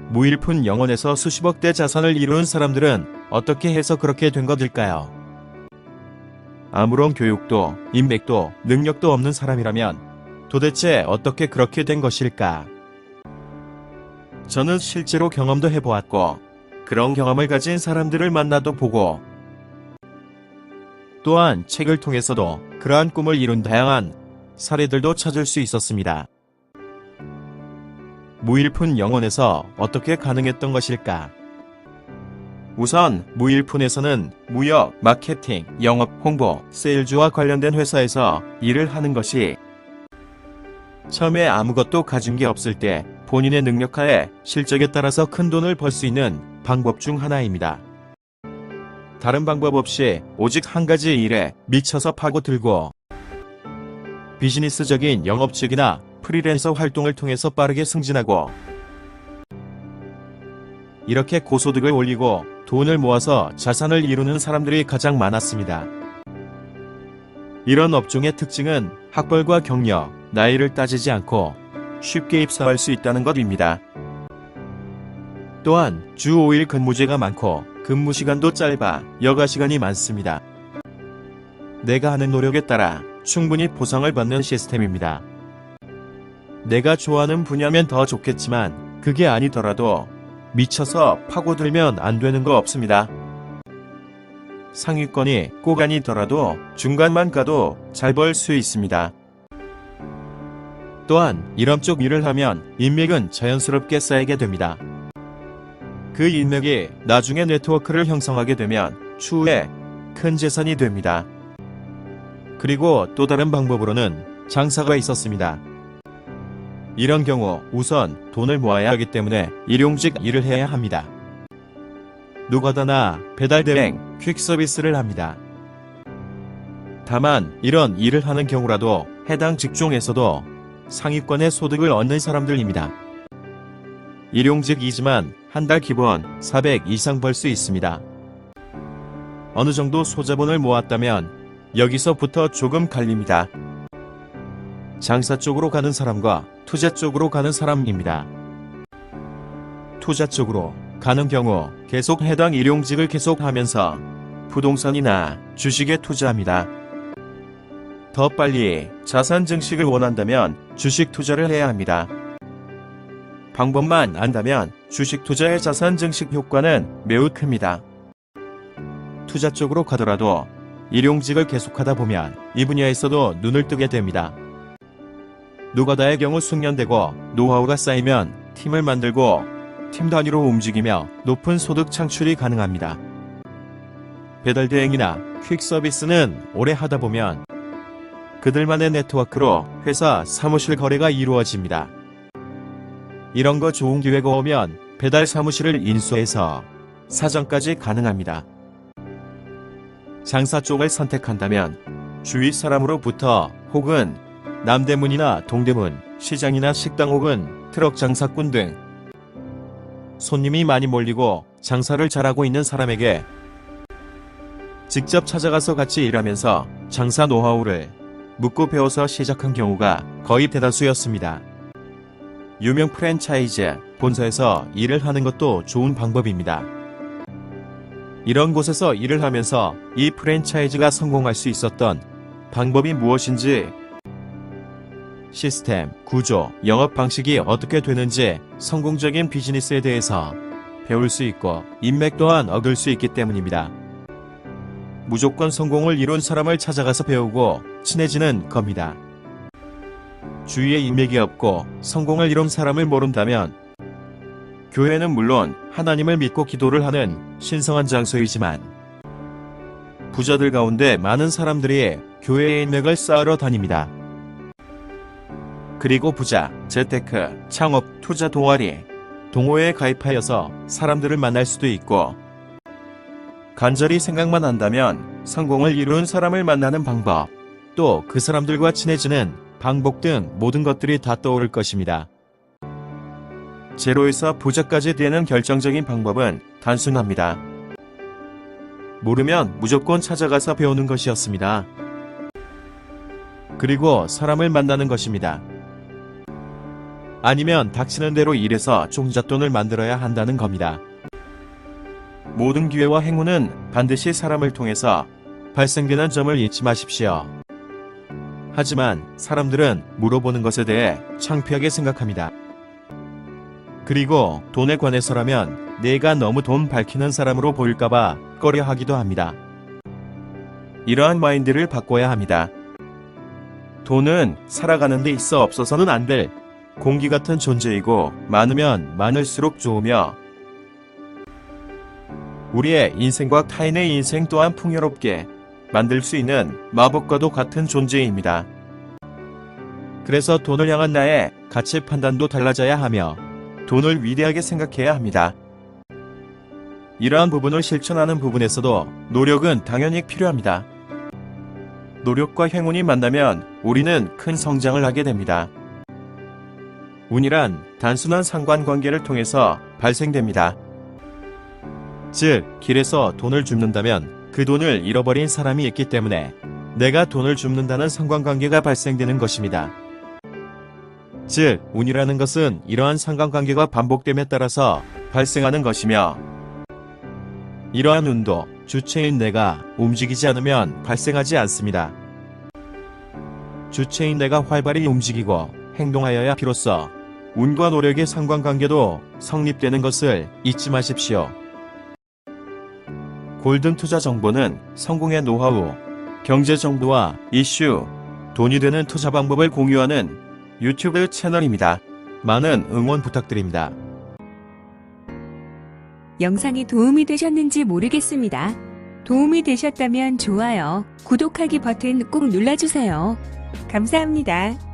무일푼 영혼에서 수십억대 자산을 이룬 사람들은 어떻게 해서 그렇게 된 것일까요? 아무런 교육도 인맥도 능력도 없는 사람이라면 도대체 어떻게 그렇게 된 것일까? 저는 실제로 경험도 해보았고 그런 경험을 가진 사람들을 만나도 보고 또한 책을 통해서도 그러한 꿈을 이룬 다양한 사례들도 찾을 수 있었습니다. 무일푼 영혼에서 어떻게 가능했던 것일까? 우선 무일푼에서는 무역, 마케팅, 영업, 홍보, 세일즈와 관련된 회사에서 일을 하는 것이 처음에 아무것도 가진 게 없을 때 본인의 능력하에 실적에 따라서 큰 돈을 벌 수 있는 방법 중 하나입니다. 다른 방법 없이 오직 한 가지 일에 미쳐서 파고들고 비즈니스적인 영업직이나 프리랜서 활동을 통해서 빠르게 승진하고 이렇게 고소득을 올리고 돈을 모아서 자산을 이루는 사람들이 가장 많았습니다. 이런 업종의 특징은 학벌과 경력, 나이를 따지지 않고 쉽게 입사할 수 있다는 것입니다. 또한 주 5일 근무제가 많고 근무 시간도 짧아 여가 시간이 많습니다. 내가 하는 노력에 따라 충분히 보상을 받는 시스템입니다. 내가 좋아하는 분야면 더 좋겠지만 그게 아니더라도 미쳐서 파고들면 안 되는 거 없습니다. 상위권이 꼭 아니더라도 중간만 가도 잘 벌 수 있습니다. 또한 이런 쪽 일을 하면 인맥은 자연스럽게 쌓이게 됩니다. 그 인맥이 나중에 네트워크를 형성하게 되면 추후에 큰 재산이 됩니다. 그리고 또 다른 방법으로는 장사가 있었습니다. 이런 경우 우선 돈을 모아야 하기 때문에 일용직 일을 해야 합니다. 노가다나 배달대행, 퀵서비스를 합니다. 다만 이런 일을 하는 경우라도 해당 직종에서도 상위권의 소득을 얻는 사람들입니다. 일용직이지만 한 달 기본 400 이상 벌 수 있습니다. 어느 정도 소자본을 모았다면 여기서부터 조금 갈립니다. 장사 쪽으로 가는 사람과 투자 쪽으로 가는 사람입니다. 투자 쪽으로 가는 경우 계속 해당 일용직을 계속하면서 부동산이나 주식에 투자합니다. 더 빨리 자산 증식을 원한다면 주식 투자를 해야 합니다. 방법만 안다면 주식 투자의 자산 증식 효과는 매우 큽니다. 투자 쪽으로 가더라도 일용직을 계속하다 보면 이 분야에서도 눈을 뜨게 됩니다. 노가다의 경우 숙련되고 노하우가 쌓이면 팀을 만들고 팀 단위로 움직이며 높은 소득 창출이 가능합니다. 배달대행이나 퀵서비스는 오래 하다 보면 그들만의 네트워크로 회사 사무실 거래가 이루어집니다. 이런 거 좋은 기회가 오면 배달 사무실을 인수해서 사장까지 가능합니다. 장사 쪽을 선택한다면 주위 사람으로부터 혹은 남대문이나 동대문, 시장이나 식당 혹은 트럭 장사꾼 등 손님이 많이 몰리고 장사를 잘하고 있는 사람에게 직접 찾아가서 같이 일하면서 장사 노하우를 묻고 배워서 시작한 경우가 거의 대다수였습니다. 유명 프랜차이즈 본사에서 일을 하는 것도 좋은 방법입니다. 이런 곳에서 일을 하면서 이 프랜차이즈가 성공할 수 있었던 방법이 무엇인지, 시스템, 구조, 영업 방식이 어떻게 되는지 성공적인 비즈니스에 대해서 배울 수 있고 인맥 또한 얻을 수 있기 때문입니다. 무조건 성공을 이룬 사람을 찾아가서 배우고 친해지는 겁니다. 주위에 인맥이 없고 성공을 이룬 사람을 모른다면 교회는 물론 하나님을 믿고 기도를 하는 신성한 장소이지만 부자들 가운데 많은 사람들이 교회의 인맥을 쌓으러 다닙니다. 그리고 부자, 재테크, 창업, 투자 동아리, 동호회에 가입하여서 사람들을 만날 수도 있고 간절히 생각만 한다면 성공을 이룬 사람을 만나는 방법, 또 그 사람들과 친해지는 방법 등 모든 것들이 다 떠오를 것입니다. 제로에서 부자까지 되는 결정적인 방법은 단순합니다. 모르면 무조건 찾아가서 배우는 것이었습니다. 그리고 사람을 만나는 것입니다. 아니면 닥치는 대로 일해서 종잣돈을 만들어야 한다는 겁니다. 모든 기회와 행운은 반드시 사람을 통해서 발생되는 점을 잊지 마십시오. 하지만 사람들은 물어보는 것에 대해 창피하게 생각합니다. 그리고 돈에 관해서라면 내가 너무 돈 밝히는 사람으로 보일까봐 꺼려하기도 합니다. 이러한 마인드를 바꿔야 합니다. 돈은 살아가는 데 있어 없어서는 안 될 공기 같은 존재이고 많으면 많을수록 좋으며 우리의 인생과 타인의 인생 또한 풍요롭게 만들 수 있는 마법과도 같은 존재입니다. 그래서 돈을 향한 나의 가치 판단도 달라져야 하며 돈을 위대하게 생각해야 합니다. 이러한 부분을 실천하는 부분에서도 노력은 당연히 필요합니다. 노력과 행운이 만나면 우리는 큰 성장을 하게 됩니다. 운이란 단순한 상관관계를 통해서 발생됩니다. 즉, 길에서 돈을 줍는다면 그 돈을 잃어버린 사람이 있기 때문에 내가 돈을 줍는다는 상관관계가 발생되는 것입니다. 즉, 운이라는 것은 이러한 상관관계가 반복됨에 따라서 발생하는 것이며 이러한 운도 주체인 내가 움직이지 않으면 발생하지 않습니다. 주체인 내가 활발히 움직이고 행동하여야 비로소 운과 노력의 상관관계도 성립되는 것을 잊지 마십시오. 골든 투자 정보는 성공의 노하우, 경제 정보와 이슈, 돈이 되는 투자 방법을 공유하는 유튜브 채널입니다. 많은 응원 부탁드립니다. 영상이 도움이 되셨는지 모르겠습니다. 도움이 되셨다면 좋아요, 구독하기 버튼 꼭 눌러주세요. 감사합니다.